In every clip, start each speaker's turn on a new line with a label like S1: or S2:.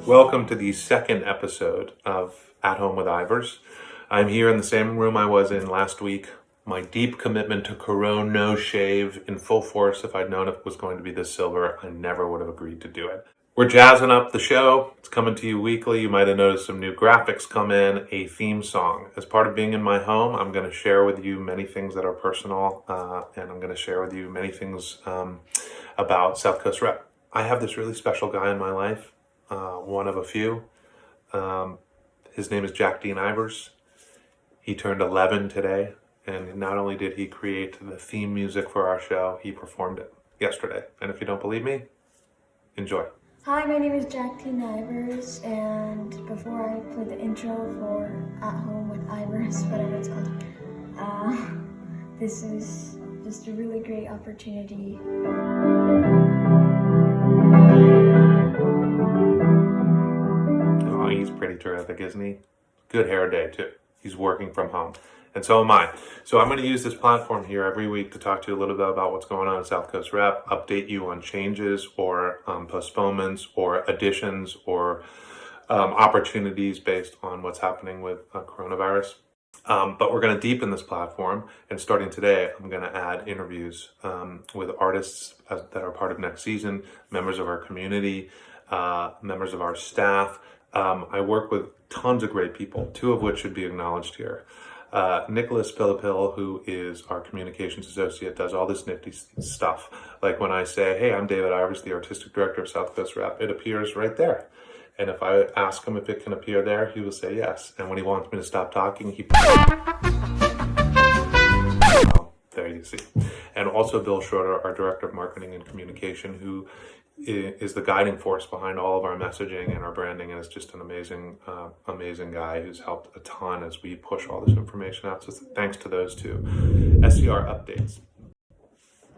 S1: Welcome to the second episode of At Home with Ivers. I'm here in the same room I was in last week. My deep commitment to Corona no shave in full force. If I'd known it was going to be this silver, I never would have agreed to do it. We're jazzing up the show. It's coming to you weekly. You might have noticed some new graphics come in, a theme song. As part of being in my home, I'm going to share with you many things that are personal, and I'm going to share with you many things about South Coast Rep. I have this really special guy in my life, one of a few. His name is Jack Dean Ivers. He turned 11 today, and not only did he create the theme music for our show, he performed it yesterday. And if you don't believe me, enjoy.
S2: Hi, my name is Jack Dean Ivers, and before I play the intro for At Home with Ivers, whatever it's called, this is just a really great opportunity.
S1: Oh, he's pretty terrific, isn't he? Good hair day, too. He's working from home. And so am I. So I'm going to use this platform here every week to talk to you a little bit about what's going on at South Coast Rep, update you on changes or postponements or additions or opportunities based on what's happening with coronavirus. But we're going to deepen this platform, and starting today, I'm going to add interviews with artists that are part of next season, members of our community, members of our staff. I work with tons of great people, two of which should be acknowledged here. Nicholas Pillapil, who is our communications associate, does all this nifty stuff. Like when I say, hey, I'm David Ivers, the artistic director of South Coast Rep, it appears right there. And if I ask him if it can appear there, he will say yes. And when he wants me to stop talking, he... Oh, there you see. And also Bill Schroeder, our director of marketing and communication, who is the guiding force behind all of our messaging and our branding, and is just an amazing guy who's helped a ton as we push all this information out. So thanks to those two. SCR updates.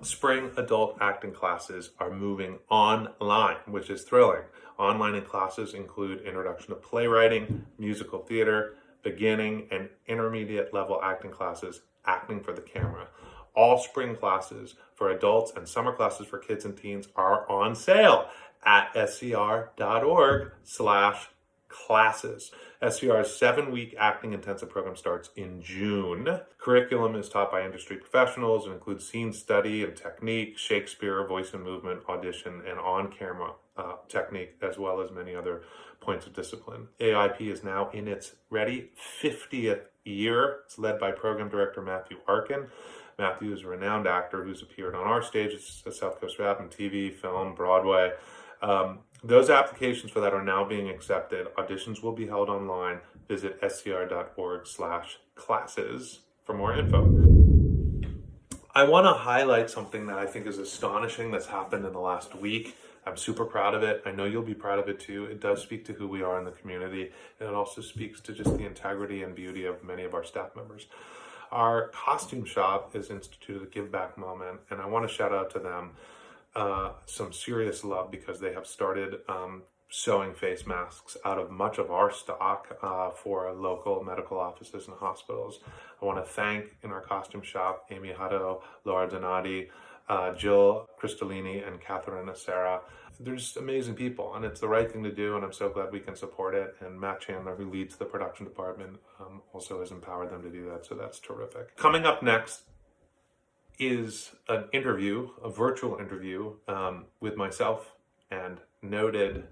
S1: Spring adult acting classes are moving online, which is thrilling. Online classes include introduction to playwriting, musical theater, beginning and intermediate level acting classes, acting for the camera. All spring classes for adults and summer classes for kids and teens are on sale at scr.org/classes. SCR's 7-week acting intensive program starts in June. Curriculum is taught by industry professionals and includes scene study and technique, Shakespeare, voice and movement, audition, and on-camera technique, as well as many other points of discipline. AIP is now in its 50th year. It's led by program director Matthew Arkin. Matthew is a renowned actor who's appeared on our stage at South Coast Rep and TV, film, Broadway. Those applications for that are now being accepted. Auditions will be held online. Visit scr.org/classes for more info. I want to highlight something that I think is astonishing that's happened in the last week. I'm super proud of it. I know you'll be proud of it too. It does speak to who we are in the community, and it also speaks to just the integrity and beauty of many of our staff members. Our costume shop has instituted a give back moment, and I want to shout out to them some serious love, because they have started sewing face masks out of much of our stock for local medical offices and hospitals. I want to thank, in our costume shop, Amy Hutto, Laura Donati, Jill Cristolini, and Catherine Acera. They're just amazing people, and it's the right thing to do, and I'm so glad we can support it. And Matt Chandler, who leads the production department, also has empowered them to do that, so that's terrific. Coming up next is an interview, a virtual interview, with myself and noted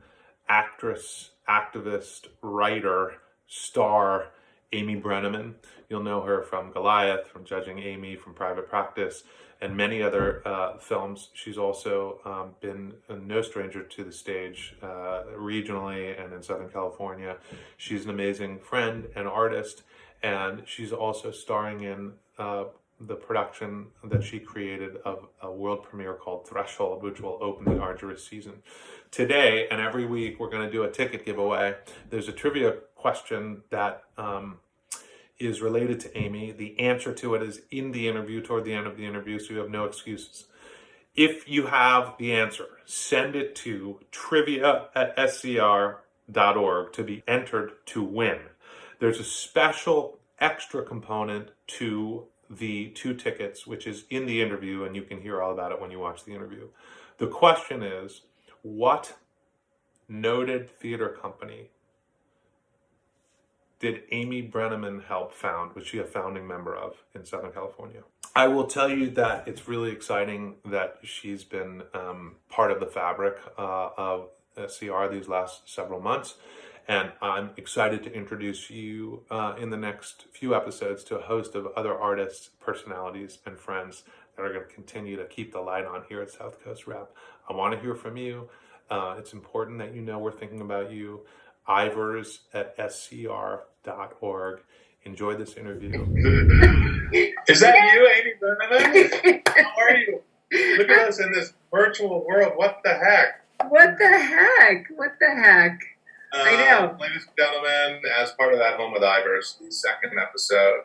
S1: actress, activist, writer, star, Amy Brenneman. You'll know her from Goliath, from Judging Amy, from Private Practice, and many other films. She's also been no stranger to the stage regionally and in Southern California. She's an amazing friend and artist, and she's also starring in the production that she created of a world premiere called Threshold, which will open the arduous season. Today, and every week, we're going to do a ticket giveaway. There's a trivia question that is related to Amy. The answer to it is in the interview, toward the end of the interview, so you have no excuses. If you have the answer, send it to trivia@scr.org to be entered to win. There's a special extra component to the 2 tickets, which is in the interview, and you can hear all about it when you watch the interview. The question is, what noted theater company did Amy Brenneman help found? Was she a founding member of in Southern California? I will tell you that it's really exciting that she's been part of the fabric of SCR these last several months. And I'm excited to introduce you in the next few episodes to a host of other artists, personalities, and friends that are going to continue to keep the light on here at South Coast Rep. I want to hear from you. It's important that you know we're thinking about you. Ivers at scr.org. Enjoy this interview. Is that you, Amy Brenneman? How are you? Look at us in this virtual world. What the heck?
S3: What the heck? What the heck? I know.
S1: Ladies and gentlemen, as part of that Home with Ivers, the second episode,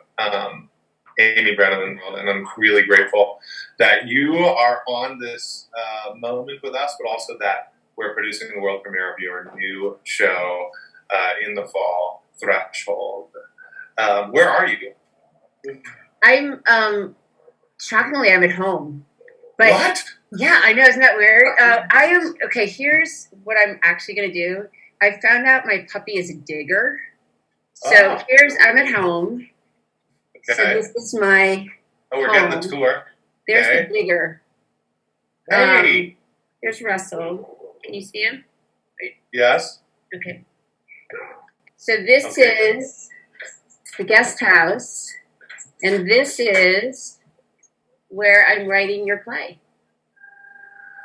S1: Amy Brenneman, and I'm really grateful that you are on this moment with us, but also that we're producing the world premiere of your new show in the fall, Threshold. Where are you?
S3: I'm, shockingly, I'm at home. But
S1: What?
S3: yeah, I know. Isn't that weird? I am, okay, here's what I'm actually going to do. I found out my puppy is a digger. So I'm at home.
S1: Okay.
S3: So this is my
S1: we're
S3: home.
S1: getting the tour.
S3: There's
S1: Okay.
S3: the digger.
S1: Hey.
S3: Here's Russell. Can you see him?
S1: Yes.
S3: Okay. So this is the guest house, and this is where I'm writing your play.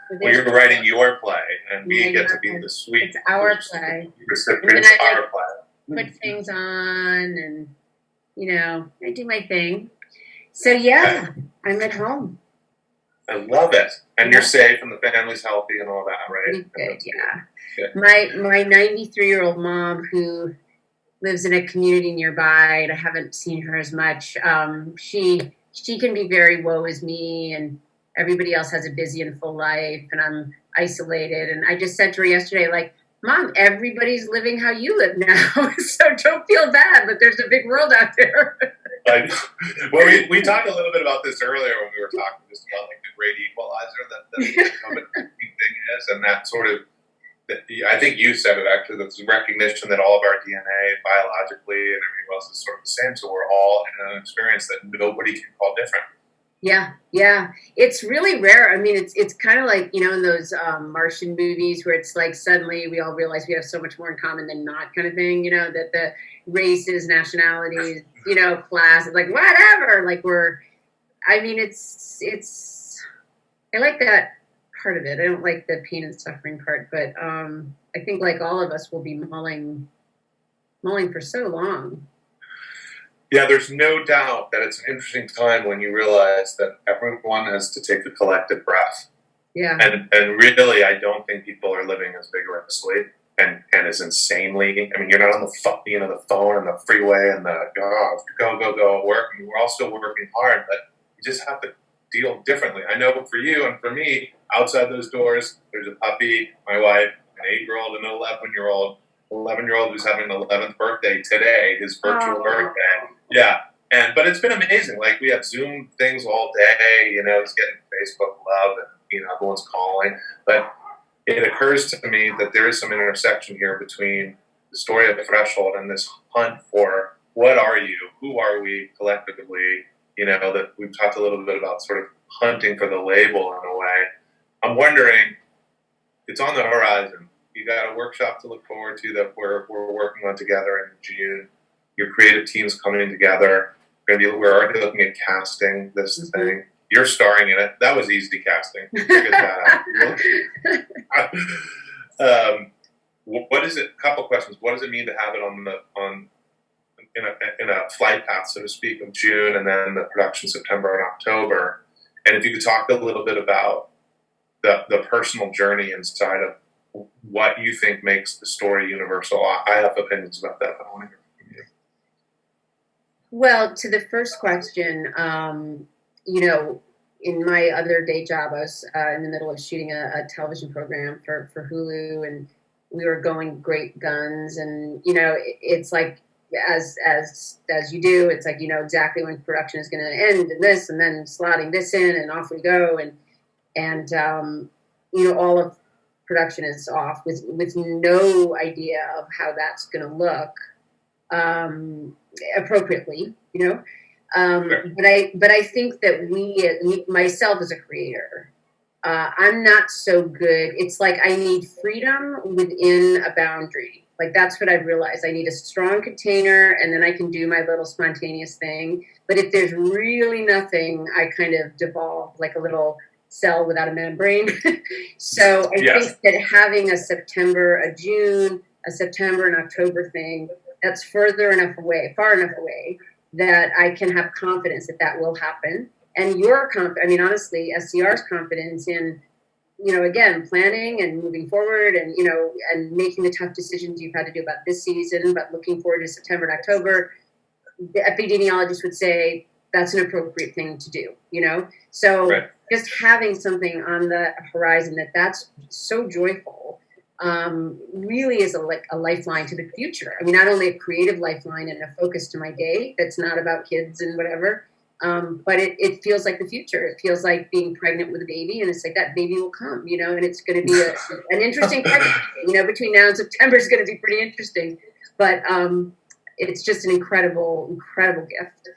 S3: So
S1: Well, you're writing your play, and we
S3: Yeah,
S1: get to
S3: your
S1: be
S3: play.
S1: the sweet
S3: It's our play.
S1: recipients
S3: And then
S1: of
S3: I,
S1: our play.
S3: Put things on, and I do my thing. So yeah, I'm at home.
S1: I love it. And
S3: Yeah.
S1: you're safe, and the family's healthy, and all that, right?
S3: Pretty good, yeah.
S1: Good.
S3: My 93-year-old mom, who lives in a community nearby, and I haven't seen her as much. She can be very woe is me, and everybody else has a busy and full life, and I'm isolated. And I just said to her yesterday, like, Mom, everybody's living how you live now, so don't feel bad, but there's a big world out there.
S1: Well, we talked a little bit about this earlier when we were talking just about like the great equalizer that the COVID thing is, and that sort of, I think you said it actually, that's recognition that all of our DNA biologically and everything else is sort of the same, so we're all in an experience that nobody can call different.
S3: Yeah. It's really rare. I mean, it's kind of like, in those Martian movies where it's like suddenly we all realize we have so much more in common than not kind of thing, that the races, nationalities, class, it's like whatever, like it's I like that part of it. I don't like the pain and suffering part, but I think like all of us will be mulling for so long.
S1: Yeah, there's no doubt that it's an interesting time when you realize that everyone has to take a collective breath.
S3: Yeah.
S1: And really, I don't think people are living as vigorously and as insanely. I mean, you're not on the phone and the freeway and the go at work. I mean, we're all still working hard, but you just have to deal differently. I know for you and for me, outside those doors, there's a puppy, my wife, an 8-year-old, and an 11-year-old. 11-year-old who's having an 11th birthday today, his virtual birthday. Yeah. But it's been amazing. Like, we have Zoom things all day, he's getting Facebook love and, everyone's calling. But it occurs to me that there is some intersection here between the story of the Threshold and this hunt for what are you, who are we collectively, that we've talked a little bit about sort of hunting for the label in a way. I'm wondering, it's on the horizon. You got a workshop to look forward to that we're working on together in June. Your creative team's coming together. We're already looking at casting this thing. You're starring in it. That was easy casting. Figured that out. What is it? Couple questions. What does it mean to have it in a flight path, so to speak, of June, and then the production September and October? And if you could talk a little bit about the personal journey inside of what you think makes the story universal. I have opinions about that, but I want to hear from you.
S3: Well, to the first question, in my other day job, I was in the middle of shooting a television program for Hulu, and we were going great guns, and it's like as you do, it's like exactly when production is going to end, and this, and then slotting this in, and off we go, and all of production is off with no idea of how that's going to look appropriately, you know. But I think that myself as a creator, I'm not so good. It's like I need freedom within a boundary. Like that's what I've realized. I need a strong container, and then I can do my little spontaneous thing. But if there's really nothing, I kind of devolve like a little cell without a membrane. So I think that having a September, a June, a September, and October thing, that's far enough away that I can have confidence that will happen. And honestly, SCR's confidence in, you know, again, planning and moving forward and, you know, and making the tough decisions you've had to do about this season, but looking forward to September and October, the epidemiologists would say that's an appropriate thing to do, you know? So just having something on the horizon that's so joyful really is a lifeline to the future. I mean, not only a creative lifeline and a focus to my day that's not about kids and whatever, but it feels like the future. It feels like being pregnant with a baby, and it's like that baby will come, you know, and it's going to be an interesting pregnancy. You know, between now and September is going to be pretty interesting. But it's just an incredible gift.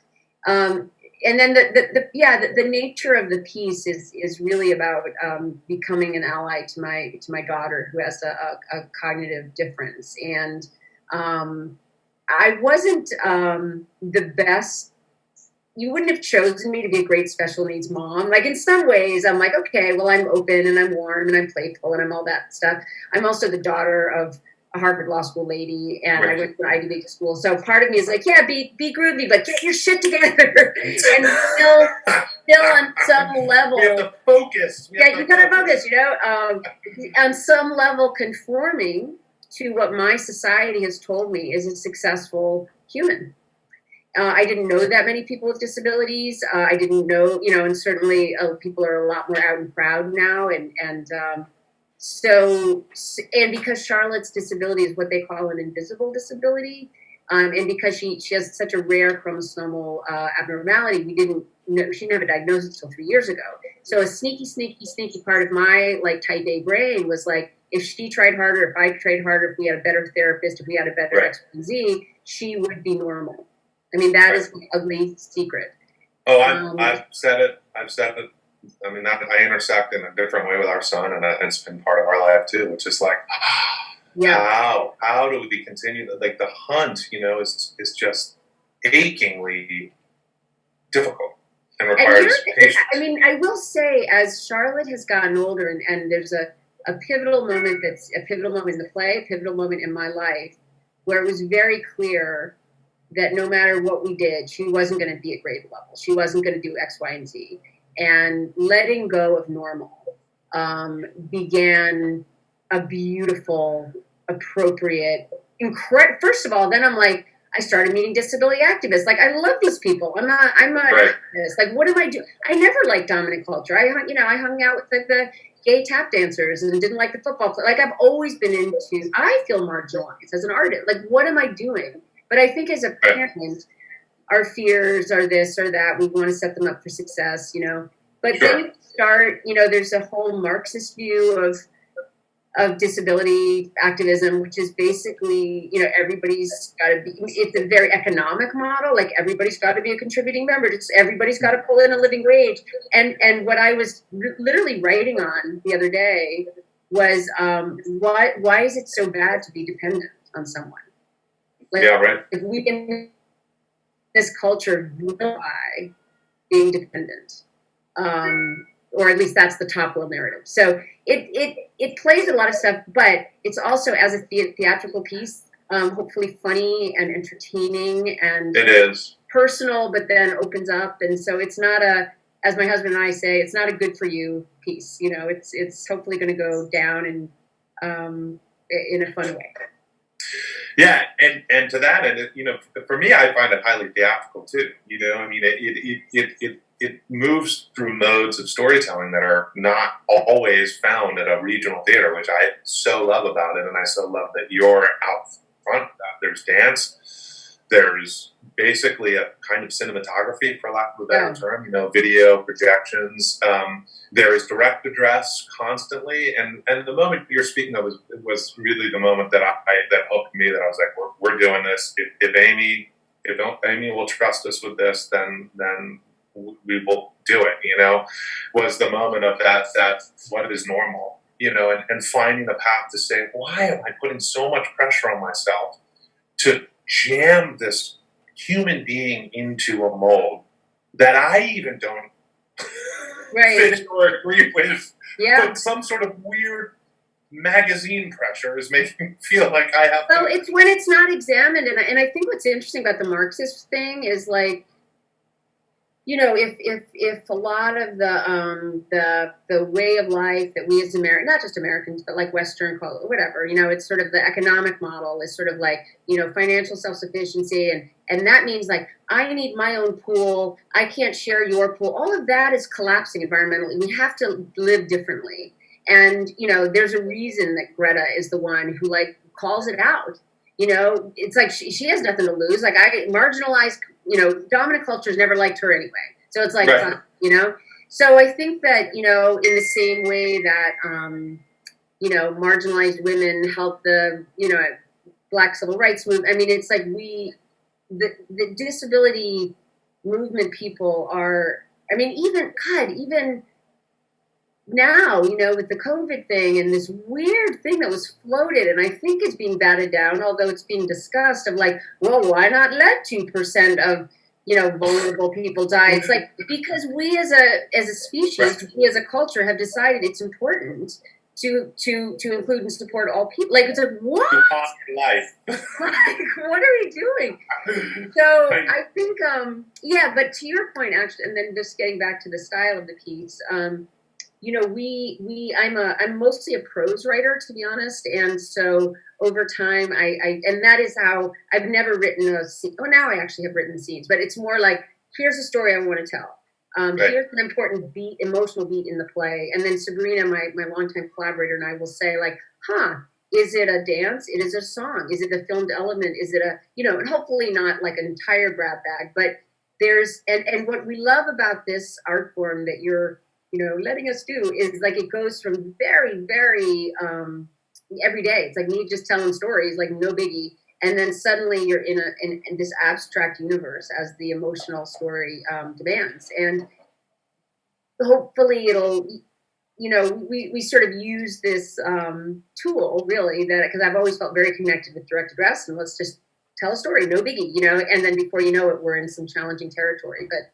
S3: And then the nature of the piece is really about becoming an ally to my daughter who has a cognitive difference, and I wasn't the best. You wouldn't have chosen me to be a great special needs mom. Like in some ways, I'm like, okay, well, I'm open and I'm warm and I'm playful and I'm all that stuff. I'm also the daughter of a Harvard Law School lady, and I went to Ivy League school. So part of me is like, yeah, be groovy, but get your shit together. And still on some level,
S1: we have to focus.
S3: You gotta focus. You know, on some level, conforming to what my society has told me is a successful human. I didn't know that many people with disabilities. I didn't know, you know, and certainly people are a lot more out and proud now. So because Charlotte's disability is what they call an invisible disability, and because she has such a rare chromosomal abnormality, we didn't know, she didn't have a diagnosis until 3 years ago. So a sneaky part of my like type A brain was like, if she tried harder, if I tried harder, if we had a better therapist, if we had a better X, Y, and Z, she would be normal. I mean, that is the ugly secret.
S1: Oh, I've said it. I mean, I intersect in a different way with our son, and it's been part of our life too, which is like, how do we continue? Like the hunt, you know, is just achingly difficult and requires patience.
S3: I mean, I will say, as Charlotte has gotten older, and there's a pivotal moment that's a pivotal moment in the play, a pivotal moment in my life, where it was very clear that no matter what we did, she wasn't going to be at grade level. She wasn't going to do X, Y, and Z. And letting go of normal began a beautiful, appropriate, first of all, then I'm like, I started meeting disability activists. Like, I love these people. I'm not an activist. Like, what am I doing? I never liked dominant culture. I hung out with the gay tap dancers and didn't like the football player. Like, I've always been I feel marginalized as an artist. Like, what am I doing? But I think as a parent, our fears are this or that. We want to set them up for success, you know. But then you start, you know, there's a whole Marxist view of disability activism, which is basically, you know, everybody's got to be, it's a very economic model. Like everybody's got to be a contributing member. Everybody's got to pull in a living wage. And what I was literally writing on the other day was, why is it so bad to be dependent on someone? Like, if we in this culture vilify being dependent, or at least that's the top level narrative. So it plays a lot of stuff, but it's also as a theatrical piece, hopefully funny and entertaining, and
S1: it is
S3: personal, but then opens up. And so it's not as my husband and I say, it's not a good for you piece. You know, it's hopefully going to go down and in a fun way.
S1: Yeah, and to that end, you know, for me, I find it highly theatrical too. You know, I mean, it moves through modes of storytelling that are not always found at a regional theater, which I so love about it, and I so love that you're out front of that. There's dance, There's basically a kind of cinematography, for lack of a better term, you know, video projections. There is direct address constantly, and the moment you're speaking of was really the moment that that hooked me. That I was like, we're doing this. If Amy will trust us with this, then we will do it. You know, was the moment of that what is normal. You know, and finding a path to say, why am I putting so much pressure on myself to jam this human being into a mold that I even don't fit or agree with?
S3: Yeah.
S1: But some sort of weird magazine pressure is making me feel like I have
S3: to. It's when it's not examined. And I think what's interesting about the Marxist thing is, like, you know, if a lot of the way of life that we as Americans, not just Americans, but like Western, whatever, you know, it's sort of the economic model is sort of like, you know, financial self-sufficiency. And that means, like, I need my own pool. I can't share your pool. All of that is collapsing environmentally. We have to live differently. And, you know, there's a reason that Greta is the one who, like, calls it out. You know, it's like she has nothing to lose. Like, I marginalized, you know, dominant cultures never liked her anyway. So it's like, you know, so I think that, you know, in the same way that, you know, marginalized women help the, you know, Black civil rights movement. I mean, it's like the disability movement people are, I mean, even now, you know, with the COVID thing and this weird thing that was floated, and I think it's being batted down, although it's being discussed, of like, well, why not let 2% of, you know, vulnerable people die? It's like, because we as a species, we as a culture have decided it's important to include and support all people. Like, it's like, what?
S1: Life.
S3: Like, what are we doing? So I think, yeah, but to your point, actually, and then just getting back to the style of the piece, you know, I'm mostly a prose writer, to be honest, and so over time, and that is how I've never written a scene. Oh, now I actually have written scenes, but it's more like, here's a story I want to tell. Here's an important beat, emotional beat in the play, and then Sabrina, my longtime collaborator, and I will say, like, is it a dance? It is a song. Is it a filmed element? Is it a, you know, and hopefully not like an entire grab bag, but there's, and what we love about this art form that you're, you know, letting us do is, like, it goes from very, very every day. It's like me just telling stories, like, no biggie, and then suddenly you're in this abstract universe as the emotional story demands, and hopefully it'll, you know, we sort of use this tool, really, that, because I've always felt very connected with direct address, and let's just tell a story, no biggie, you know, and then before you know it, we're in some challenging territory, but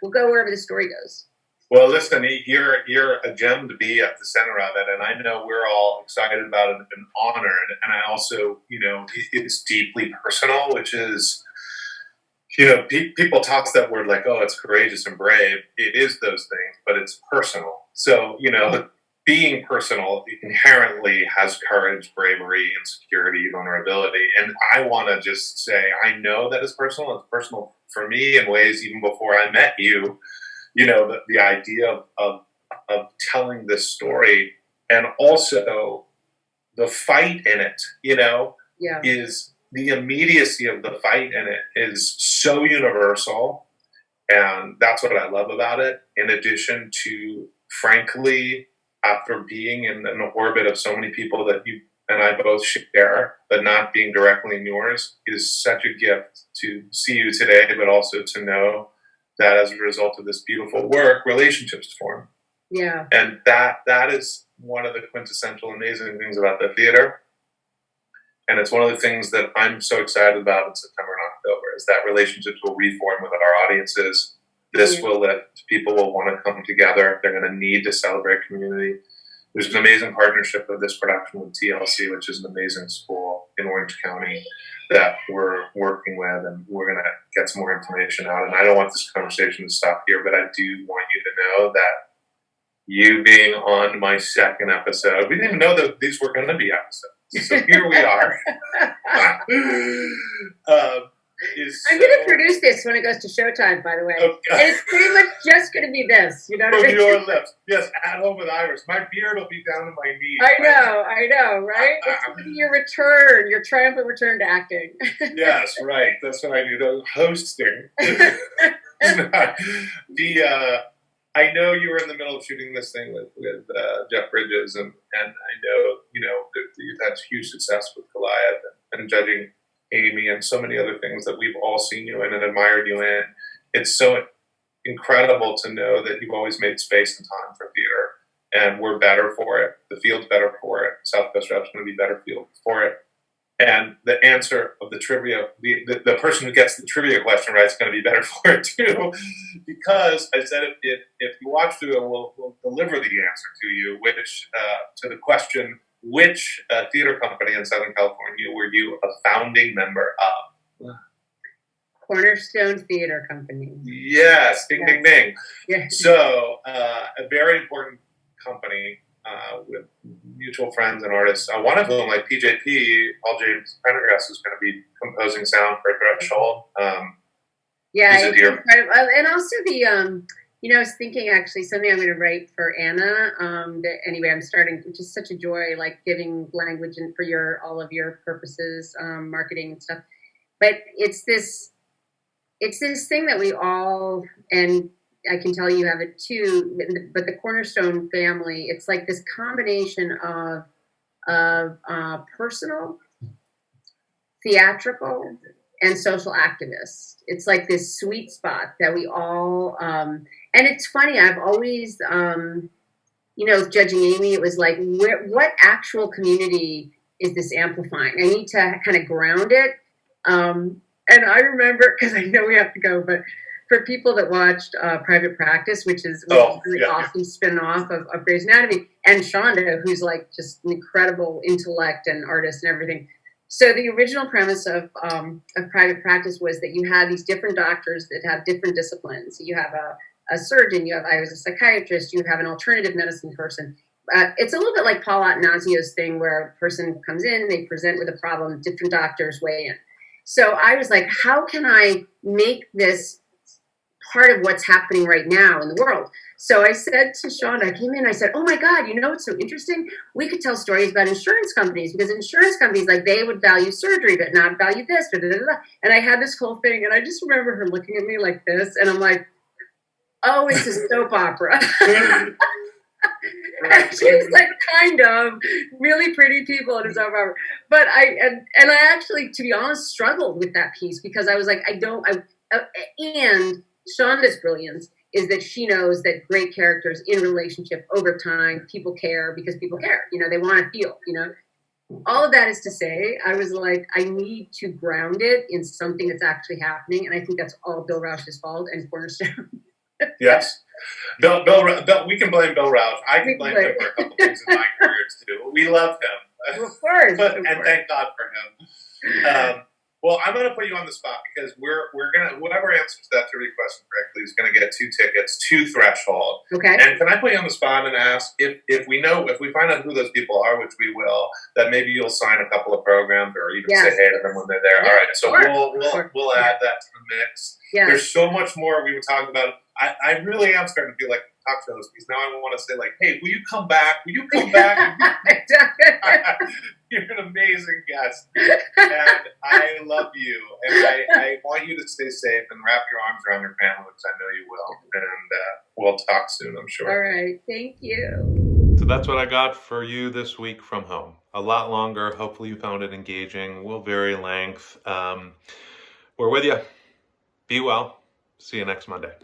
S3: we'll go wherever the story goes.
S1: Well, listen, you're a gem to be at the center of it, and I know we're all excited about it and honored. And I also, you know, it's deeply personal, which is, you know, people toss that word like, oh, it's courageous and brave. It is those things, but it's personal. So, you know, being personal inherently has courage, bravery, insecurity, vulnerability. And I want to just say, I know that it's personal. It's personal for me in ways even before I met you. You know, the idea of telling this story, and also the fight in it, you know, is the immediacy of the fight in it is so universal. And that's what I love about it. In addition to, frankly, after being in an orbit of so many people that you and I both share, but not being directly in yours, is such a gift to see you today, but also to know that as a result of this beautiful work, relationships form.
S3: Yeah.
S1: And that is one of the quintessential amazing things about the theater. And it's one of the things that I'm so excited about in September and October, is that relationships will reform with our audiences. This will lift. People will want to come together. They're going to need to celebrate community. There's an amazing partnership of this production with TLC, which is an amazing school in Orange County that we're working with, and we're going to get some more information out. And I don't want this conversation to stop here, but I do want you to know that you being on my second episode, we didn't even know that these were going to be episodes. So here we are.
S4: is
S3: I'm going to produce this when it goes to Showtime, by the way.
S4: Okay.
S3: And it's pretty much just going to be this. You know what I
S4: From
S3: mean?
S4: your lips. Yes, At Home with Ivers. My beard will be down to my knees.
S3: I know, right? It's going to be your return, your triumphant return to acting.
S4: Yes, right. That's what I do. Hosting. I know you were in the middle of shooting this thing with Jeff Bridges, and I know that you've had huge success with Goliath and judging Amy and so many other things that we've all seen you in and admired you in. It's so incredible to know that you've always made space and time for theater, and we're better for it. The field's better for it. South Coast Rep's going to be better field for it. And the answer of the trivia, the person who gets the trivia question right is going to be better for it too, because I said if you watch through it, we'll deliver the answer to you, which to the question, which theater company in Southern California were you a founding member of?
S3: Cornerstone Theater Company.
S4: Yes, ding, ding, ding.
S3: Yeah.
S4: So a very important company with mutual friends and artists. One of them, like PJP, Paul James Prendergast, is going to be composing sound for Threshold.
S3: Yeah,
S4: he's a dear.
S3: and also the I was thinking actually something I'm going to write for Anna. Anyway, I'm starting. Just such a joy, like giving language and for all of your purposes, marketing and stuff. But it's this thing that we all, and I can tell you have it too, but the Cornerstone family, it's like this combination of personal, theatrical, and social activists. It's like this sweet spot that we all, and it's funny, I've always, judging Amy, it was like, what actual community is this amplifying? I need to kind of ground it. And I remember, because I know we have to go, but for people that watched Private Practice, which is a really awesome spin-off of Grey's Anatomy, and Shonda, who's like just an incredible intellect and artist and everything. So the original premise of Private Practice was that you had these different doctors that have different disciplines. You have a surgeon, I was a psychiatrist, you have an alternative medicine person. It's a little bit like Paul Attanasio's thing where a person comes in, they present with a problem, different doctors weigh in. So I was like, how can I make this part of what's happening right now in the world? So I said to Sean, I came in, I said, oh my God, what's so interesting? We could tell stories about insurance companies, because insurance companies, like, they would value surgery, but not value this. Da, da, da, da. And I had this whole thing, and I just remember her looking at me like this, and I'm like, oh, it's a soap opera. And she's like, kind of, really pretty people in a soap opera. But I actually, to be honest, struggled with that piece, because I was like, and Shonda's brilliance is that she knows that great characters in relationship over time, people care because people care. They want to feel, All of that is to say, I was like, I need to ground it in something that's actually happening. And I think that's all Bill Rausch's fault and Cornerstone.
S4: Yes. Bill, we can blame Bill Rausch. I can blame him for a couple things in my career too. We love him.
S3: Of course.
S4: And thank God for him. Well, I'm going to put you on the spot, because we're going to, whoever answers that trivia question correctly is going to get 2 tickets to Threshold.
S3: Okay.
S4: And can I put you on the spot and ask if we find out who those people are, which we will, that maybe you'll sign a couple of programs or even say hey to them when they're there.
S3: Yeah,
S4: all right. So
S3: sure.
S4: we'll add that to the mix.
S3: Yeah.
S4: There's so much more we were talking about. I really am starting to feel like a talk show host, because now I want to say, like, hey, will you come back? Will you come back? You're an amazing guest, and I love you, and I want you to stay safe and wrap your arms around your family, which I know you will, and we'll talk soon, I'm sure.
S3: All right, thank you.
S1: So that's what I got for you this week from home. A lot longer. Hopefully you found it engaging. We'll vary length. We're with you. Be well. See you next Monday.